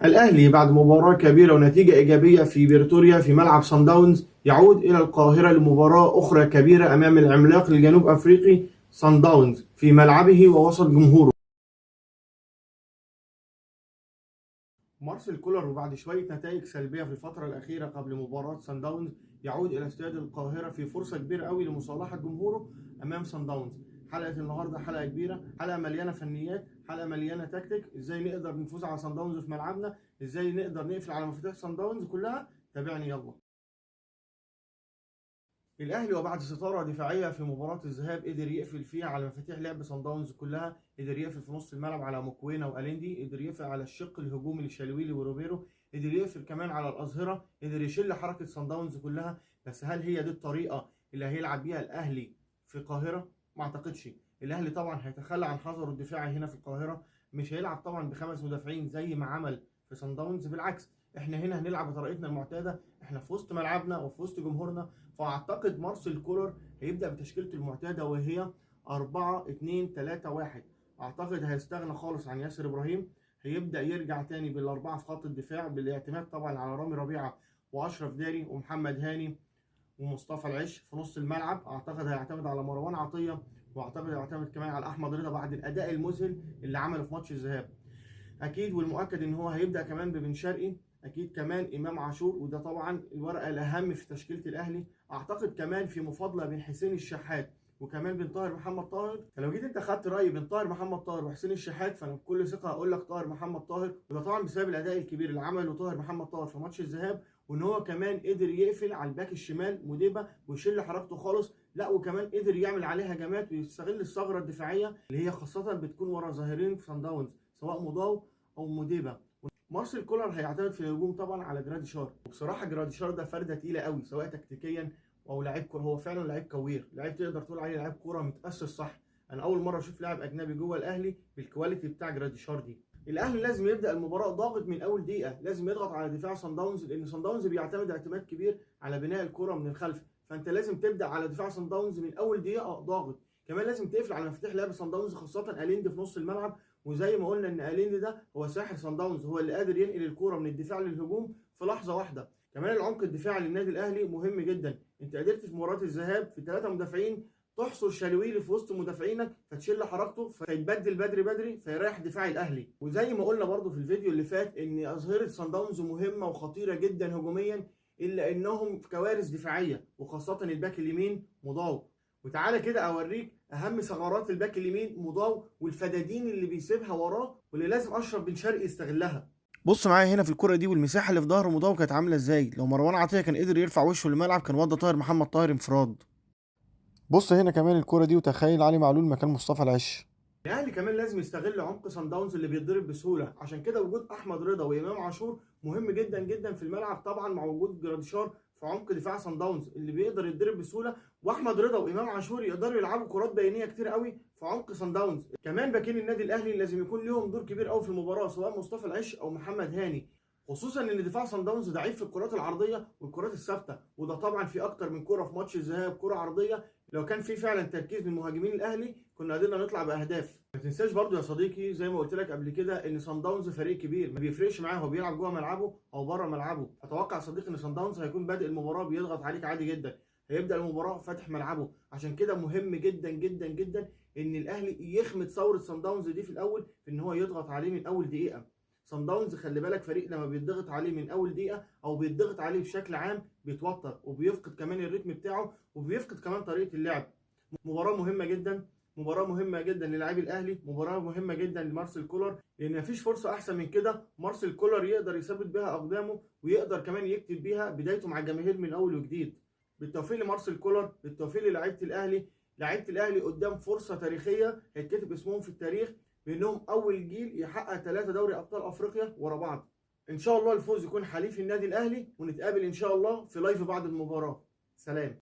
الأهلي بعد مباراة كبيرة ونتيجة إيجابية في بريتوريا في ملعب صن داونز يعود إلى القاهرة لمباراة أخرى كبيرة أمام العملاق الجنوب أفريقي صن داونز في ملعبه ووسط جمهوره. مارسيل كولر وبعد شوية نتائج سلبية في الفترة الأخيرة قبل مباراة صن داونز يعود إلى استاد القاهرة في فرصة كبيرة قوي لمصالحة جمهوره أمام صن داونز. حلقة النهاردة حلقة كبيرة، حلقة مليانة فنيات، حلقة مليانة تكتيك، ازاي نقدر نفوز على صن داونز في ملعبنا، ازاي نقدر نقفل على مفاتيح صن داونز كلها. تابعني يلا. الاهلي وبعد ستاره دفاعيه في مباراه الذهاب قدر يقفل فيها على مفاتيح لعب صن داونز كلها، قدر يقفل في نص الملعب على موكوينا واليندي، قدر يقفل على الشق الهجومي لشالويلي وروبيرو، قدر يقفل كمان على الاظهره، قدر يشل حركه صن داونز كلها. بس هل هي دي الطريقه اللي هيلعب بيها الاهلي في القاهره؟ ما اعتقدش. الاهلي طبعا هيتخلى عن حذره الدفاعي هنا في القاهره، مش هيلعب طبعا بخمس مدافعين زي ما عمل في صن داونز، بالعكس احنا هنا هنلعب بطريقتنا المعتاده، احنا في وسط ملعبنا وفي وسط جمهورنا. فاعتقد مارسيل كولر هيبدا بتشكيلته المعتاده وهي 4-2-3-1. اعتقد هيستغنى خالص عن ياسر ابراهيم، هيبدا يرجع تاني بالاربعه في خط الدفاع بالاعتماد طبعا على رامي ربيعه واشرف داري ومحمد هاني ومصطفى العش. في نص الملعب اعتقد هيعتمد على مروان عطيه، واعتقد هيعتمد كمان على احمد رضا بعد الاداء المذهل اللي عمله في ماتش الذهاب. اكيد والمؤكد ان هو هيبدا كمان ببن شرقي، اكيد كمان امام عاشور، وده طبعا الورقه الاهم في تشكيله الاهلي. اعتقد كمان في مفاضله بين حسين الشحات وكمان بين طاهر محمد طاهر. فلو جيت انت خدت رايي بين طاهر محمد طاهر وحسين الشحات، فانا بكل ثقه هقول لك طاهر محمد طاهر، وده طبعا بسبب الاداء الكبير اللي عمله طاهر محمد طاهر في ماتش الذهاب، وان هو كمان قدر يقفل على الباك الشمال موديبا ويشيل حركته خالص، لا وكمان قدر يعمل عليه هجمات ويستغل الثغره الدفاعيه اللي هي خاصه بتكون ورا ظاهرين في صن داونز سواء مضاو او موديبا. مارسيل كولر هيعتمد في الهجوم طبعا على جراديشار، وبصراحه جراديشار ده فرده تقيله قوي سواء تكتيكيا او لعيب كوره، هو فعلا لعيب كوير، لعيب تقدر تقول عليه لعيب كوره متاسس صح. انا اول مره اشوف لاعب اجنبي جوه الاهلي بالكواليتي بتاع جراديشار دي. الاهلي لازم يبدا المباراه ضاغط من اول دقيقه، لازم يضغط على دفاع صن داونز، لان صن داونز بيعتمد اعتماد كبير على بناء الكره من الخلف، فانت لازم تبدا على دفاع صن داونز من اول دقيقه ضاغط. كمان لازم تقفل على مفاتيح لعب صن داونز خاصه اليند في نص الملعب، وزي ما قلنا ان اليند ده هو ساحر صن داونز، هو اللي قادر ينقل الكوره من الدفاع للهجوم في لحظه واحده. كمان العمق الدفاعي للنادي الاهلي مهم جدا، انت قدرت في مباراه الذهاب في ثلاثه مدافعين تحصر شالويلي في وسط مدافعينك فتشيل حركته فيتبدل بدري بدري فيريح دفاع الاهلي. وزي ما قلنا برضو في الفيديو اللي فات ان اظهره صن داونز مهمه وخطيره جدا هجوميا، الا انهم في كوارث دفاعيه وخاصه الباك اليمين مضاو. وتعالى كده اوريك اهم ثغرات الباك اليمين مضاو والفدادين اللي بيسيبها وراه واللي لازم اشرف بن شرقي يستغلها. بص معايا هنا في الكرة دي والمساحة اللي في ظهر مضاو كانت عاملة ازاي، لو مروان عطية كان قدر يرفع وشه للملعب كان وضع طاهر محمد طاهر انفراد. بص هنا كمان الكرة دي وتخيل علي معلول مكان مصطفى العش. الاهلي كمان لازم يستغل عمق صن داونز اللي بيتضرب بسهوله، عشان كده وجود احمد رضا وامام عاشور مهم جدا جدا في الملعب طبعا مع وجود جراديشار في عمق دفاع صن داونز اللي بيقدر يتضرب بسهوله، واحمد رضا وامام عاشور يقدروا يلعبوا كرات بينيه كتير قوي في عمق صن داونز. كمان باكين النادي الاهلي لازم يكون ليهم دور كبير قوي في المباراه سواء مصطفى العش او محمد هاني، خصوصا ان دفاع صن داونز ضعيف في الكرات العرضيه والكرات الثابته، وده طبعا في اكتر من كره في ماتش الذهاب كره عرضيه لو كان في فعلا تركيز من مهاجمين الاهلي كنا قدرنا نطلع باهداف. ما تنساش برضو يا صديقي زي ما قلت لك قبل كده ان صن داونز فريق كبير ما بيفرقش معاه هو بيلعب جوه ملعبه او بره ملعبه. اتوقع يا صديقي ان صن داونز هيكون بادئ المباراه بيضغط عليك عادي جدا، هيبدا المباراه فاتح ملعبه، عشان كده مهم جدا جدا جدا ان الاهلي يخمد ثوره صن داونز دي في الاول في ان هو يضغط عليه من اول دقيقه. صن داونز خلي بالك فريق لما بيتضغط عليه من اول دقيقه او بيتضغط عليه بشكل عام بيتوتر وبيفقد كمان الريتم بتاعه وبيفقد كمان طريقه اللعب. مباراه مهمه جدا، مباراه مهمه جدا للاعبي الاهلي، مباراه مهمه جدا لمارسيل كولر، لان مفيش فرصه احسن من كده مارسيل كولر يقدر يثبت بيها اقدامه ويقدر كمان يكتب بيها بدايته مع الجماهير من اول وجديد. بالتوفيق لمارسيل كولر، بالتوفيق للاعيبه الاهلي. لعيبه الاهلي قدام فرصه تاريخيه هيتكتب اسمهم في التاريخ بانهم اول جيل يحقق 3 دوري ابطال افريقيا ورا بعض. ان شاء الله الفوز يكون حليف النادي الاهلي، ونتقابل ان شاء الله في لايف بعد المباراه. سلام.